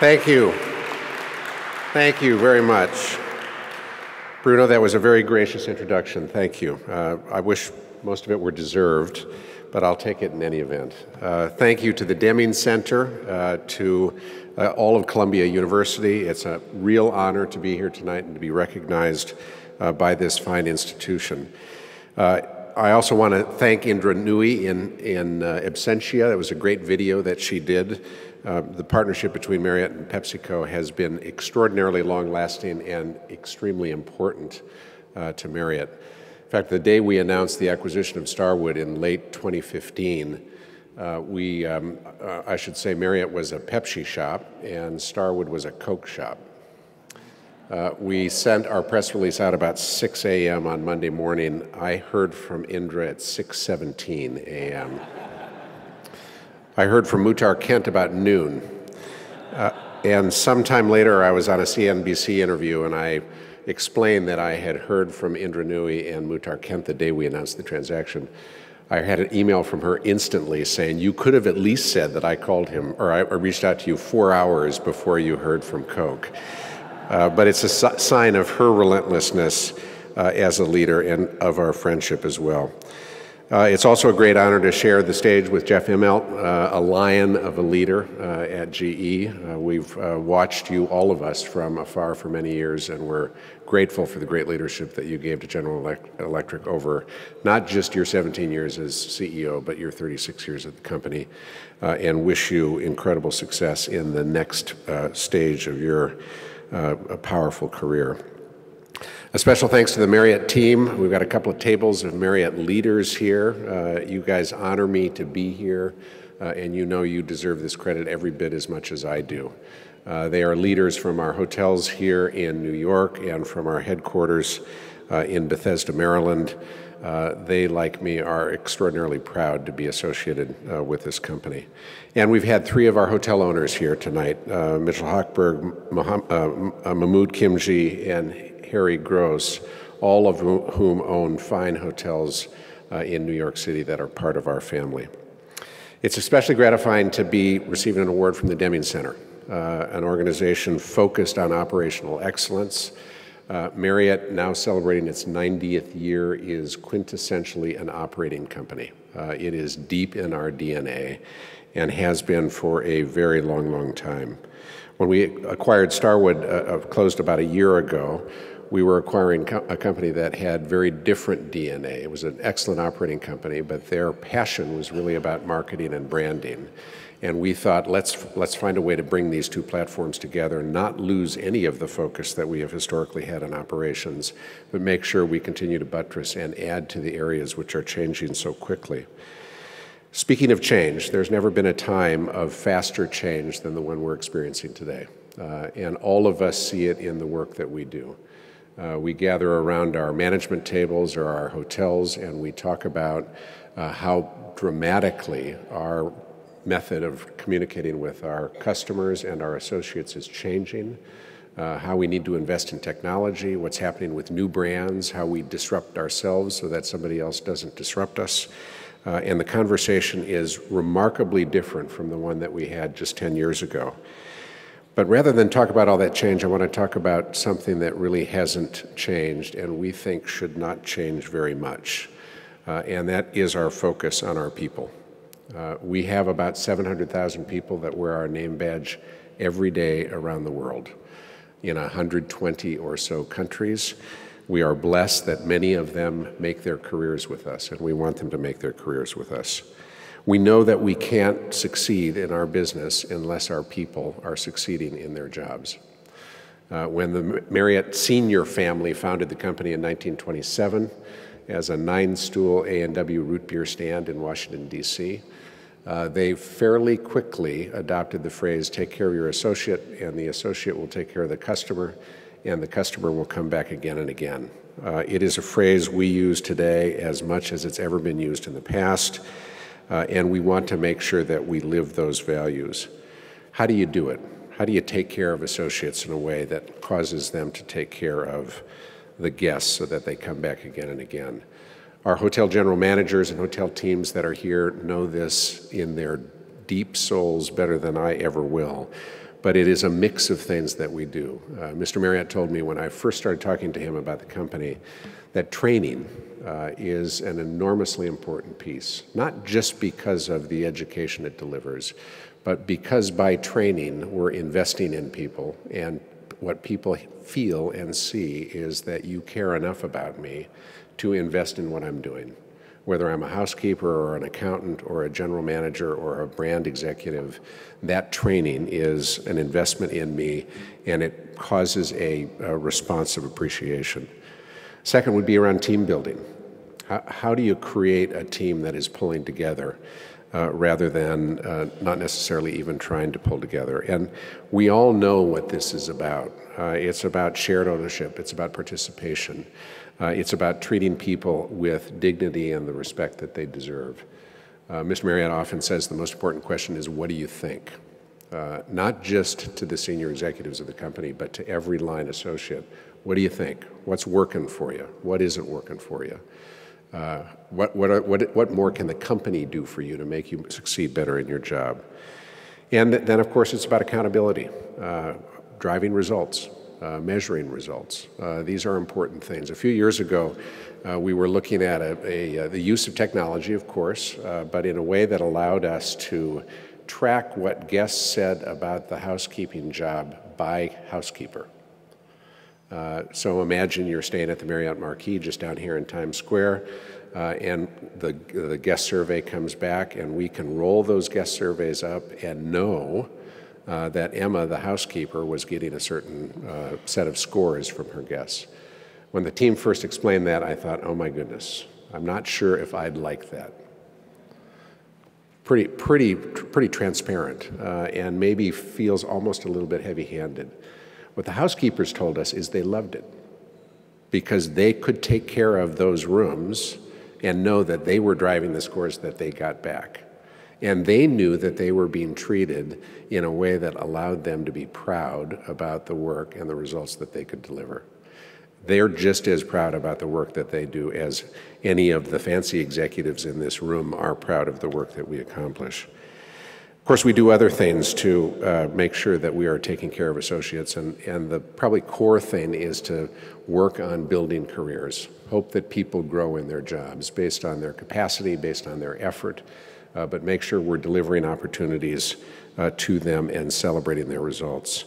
Thank you. Thank you very much. Bruno, that was a very gracious introduction. Thank you. I wish most of it were deserved, but I'll take it in any event. Thank you to the Deming Center, to all of Columbia University. It's a real honor to be here tonight and to be recognized by this fine institution. I also want to thank Indra Nui in absentia. It was a great video that she did. The partnership between Marriott and PepsiCo has been extraordinarily long-lasting and extremely important to Marriott. In fact, the day we announced the acquisition of Starwood in late 2015, I should say Marriott was a Pepsi shop and Starwood was a Coke shop. We sent our press release out about 6 a.m. on Monday morning. I heard from Indra at 6:17 a.m. I heard from Muhtar Kent about noon. And sometime later, I was on a CNBC interview, and I explained that I had heard from Indra Nui and Muhtar Kent the day we announced the transaction. I had an email from her instantly saying, you could have at least said that I called him, or I reached out to you 4 hours before you heard from Coke. But it's a sign of her relentlessness as a leader and of our friendship as well. It's also a great honor to share the stage with Jeff Immelt, a lion of a leader at GE. We've watched you, all of us, from afar for many years, and we're grateful for the great leadership that you gave to General Electric over not just your 17 years as CEO, but your 36 years at the company, and wish you incredible success in the next stage of your powerful career. A special thanks to the Marriott team. We've got a couple of tables of Marriott leaders here. You guys honor me to be here, and you know you deserve this credit every bit as much as I do. They are leaders from our hotels here in New York and from our headquarters in Bethesda, Maryland. They, like me, are extraordinarily proud to be associated with this company. And we've had three of our hotel owners here tonight, Mitchell Hochberg, Mahmoud Kimji, and Harry Gross, all of whom own fine hotels in New York City that are part of our family. It's especially gratifying to be receiving an award from the Deming Center, an organization focused on operational excellence. Marriott, now celebrating its 90th year, is quintessentially an operating company. It is deep in our DNA and has been for a very long, long time. When we acquired Starwood, closed about a year ago, we were acquiring a company that had very different DNA. It was an excellent operating company, but their passion was really about marketing and branding. And we thought, let's find a way to bring these two platforms together and not lose any of the focus that we have historically had on operations, but make sure we continue to buttress and add to the areas which are changing so quickly. Speaking of change, there's never been a time of faster change than the one we're experiencing today. And all of us see it in the work that we do. We gather around our management tables or our hotels, and we talk about how dramatically our method of communicating with our customers and our associates is changing, how we need to invest in technology, what's happening with new brands, how we disrupt ourselves so that somebody else doesn't disrupt us. And the conversation is remarkably different from the one that we had just 10 years ago. But rather than talk about all that change, I want to talk about something that really hasn't changed and we think should not change very much. And that is our focus on our people. We have about 700,000 people that wear our name badge every day around the world in 120 or so countries. We are blessed that many of them make their careers with us, and we want them to make their careers with us. We know that we can't succeed in our business unless our people are succeeding in their jobs. When the Marriott senior family founded the company in 1927 as a 9-stool A&W root beer stand in Washington, D.C., they fairly quickly adopted the phrase, take care of your associate, and the associate will take care of the customer, and the customer will come back again and again. It is a phrase we use today as much as it's ever been used in the past, and we want to make sure that we live those values. How do you do it? How do you take care of associates in a way that causes them to take care of the guests so that they come back again and again? Our hotel general managers and hotel teams that are here know this in their deep souls better than I ever will. but it is a mix of things that we do. Mr. Marriott told me when I first started talking to him about the company that training is an enormously important piece, not just because of the education it delivers, but because by training we're investing in people, and what people feel and see is that you care enough about me to invest in what I'm doing. Whether I'm a housekeeper or an accountant or a general manager or a brand executive, that training is an investment in me, and it causes a response of appreciation. Second would be around team building. How do you create a team that is pulling together rather than not necessarily even trying to pull together? And we all know what this is about. It's about shared ownership. It's about participation. It's about treating people with dignity and the respect that they deserve. Mr. Marriott often says the most important question is, what do you think? Not just to the senior executives of the company, but to every line associate. What do you think? What's working for you? What isn't working for you? What more can the company do for you to make you succeed better in your job? And then, of course, it's about accountability, driving results. Measuring results. These are important things. A few years ago, we were looking at the use of technology, of course, but in a way that allowed us to track what guests said about the housekeeping job by housekeeper. So imagine you're staying at the Marriott Marquis just down here in Times Square, and the guest survey comes back, and we can roll those guest surveys up and know that Emma, the housekeeper, was getting a certain set of scores from her guests. When the team first explained that, I thought, oh my goodness, I'm not sure if I'd like that. Pretty transparent, and maybe feels almost a little bit heavy-handed. What the housekeepers told us is they loved it because they could take care of those rooms and know that they were driving the scores that they got back. And they knew that they were being treated in a way that allowed them to be proud about the work and the results that they could deliver. They're just as proud about the work that they do as any of the fancy executives in this room are proud of the work that we accomplish. Of course, we do other things to make sure that we are taking care of associates, and the probably core thing is to work on building careers. Hope that people grow in their jobs based on their capacity, based on their effort, but make sure we're delivering opportunities to them and celebrating their results.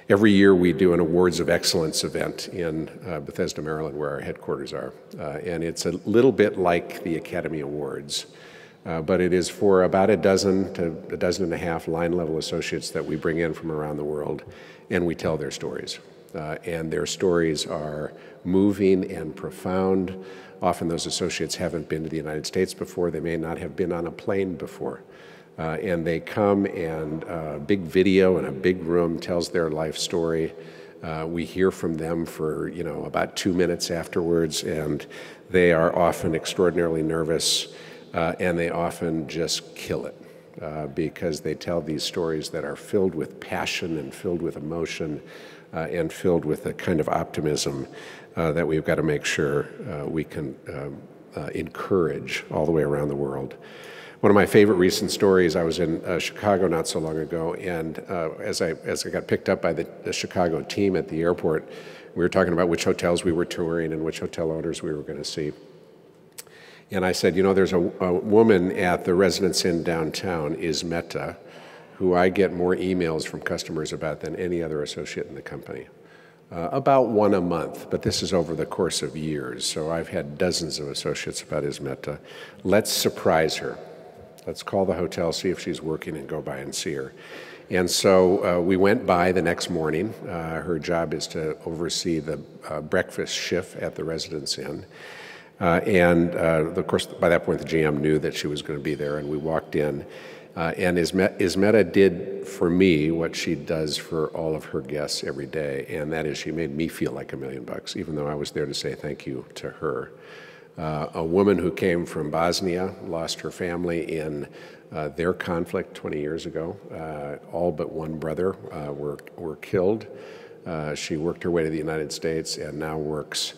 Every year we do an Awards of Excellence event in Bethesda, Maryland, where our headquarters are. And it's a little bit like the Academy Awards, but it is for about a dozen to a dozen and a half line-level associates that we bring in from around the world, and we tell their stories. And their stories are moving and profound. Often those associates haven't been to the United States before. They may not have been on a plane before. And they come, and a big video in a big room tells their life story. We hear from them for about 2 minutes afterwards, and they are often extraordinarily nervous, and they often just kill it because they tell these stories that are filled with passion and filled with emotion and filled with a kind of optimism that we've got to make sure we can encourage all the way around the world. One of my favorite recent stories, I was in Chicago not so long ago, and as I got picked up by the Chicago team at the airport, we were talking about which hotels we were touring and which hotel owners we were going to see. And I said, there's a woman at the Residence Inn downtown, Immelt, who I get more emails from customers about than any other associate in the company. About one a month, but this is over the course of years. So I've had dozens of associates about Immelt. Let's surprise her. Let's call the hotel, see if she's working, and go by and see her. And so we went by the next morning. Her job is to oversee the breakfast shift at the Residence Inn. And of course, by that point, the GM knew that she was going to be there, and we walked in. And Immelt did for me what she does for all of her guests every day, and that is she made me feel like $1 million, even though I was there to say thank you to her. A woman who came from Bosnia, lost her family in their conflict 20 years ago. All but one brother were killed. She worked her way to the United States and now works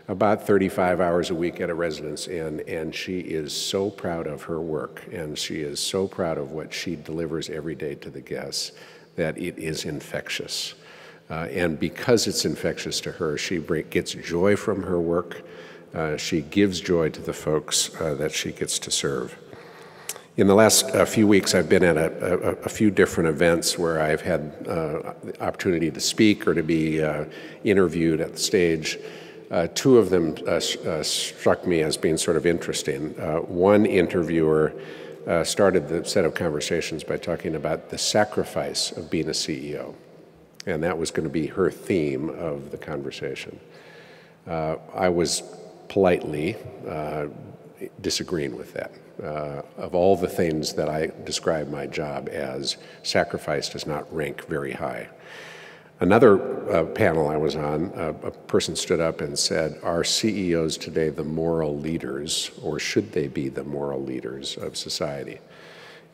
about 35 hours a week at a Residence Inn, and she is so proud of her work, and she is so proud of what she delivers every day to the guests, that it is infectious. And because it's infectious to her, she gets joy from her work. She gives joy to the folks that she gets to serve. In the last few weeks, I've been at a few different events where I've had the opportunity to speak or to be interviewed at the stage. Two of them struck me as being sort of interesting. One interviewer started the set of conversations by talking about the sacrifice of being a CEO, and that was going to be her theme of the conversation. I was politely disagreeing with that. Of all the things that I describe my job as, sacrifice does not rank very high. Another panel I was on, a person stood up and said, are CEOs today the moral leaders, or should they be the moral leaders of society?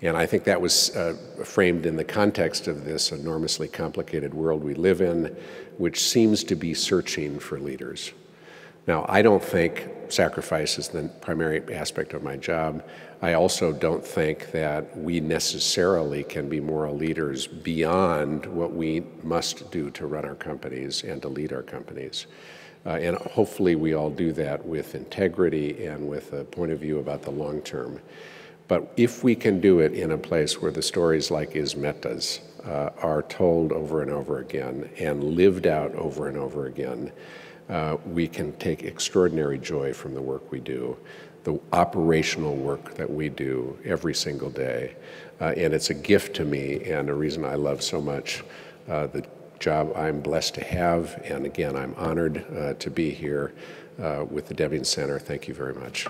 And I think that was framed in the context of this enormously complicated world we live in, which seems to be searching for leaders. Now, I don't think sacrifice is the primary aspect of my job. I also don't think that we necessarily can be moral leaders beyond what we must do to run our companies and to lead our companies. And hopefully we all do that with integrity and with a point of view about the long term. But if we can do it in a place where the stories like Ismetta's are told over and over again and lived out over and over again, we can take extraordinary joy from the work we do, the operational work that we do every single day. And it's a gift to me and a reason I love so much the job I'm blessed to have. And again, I'm honored to be here with the Deming Center. Thank you very much.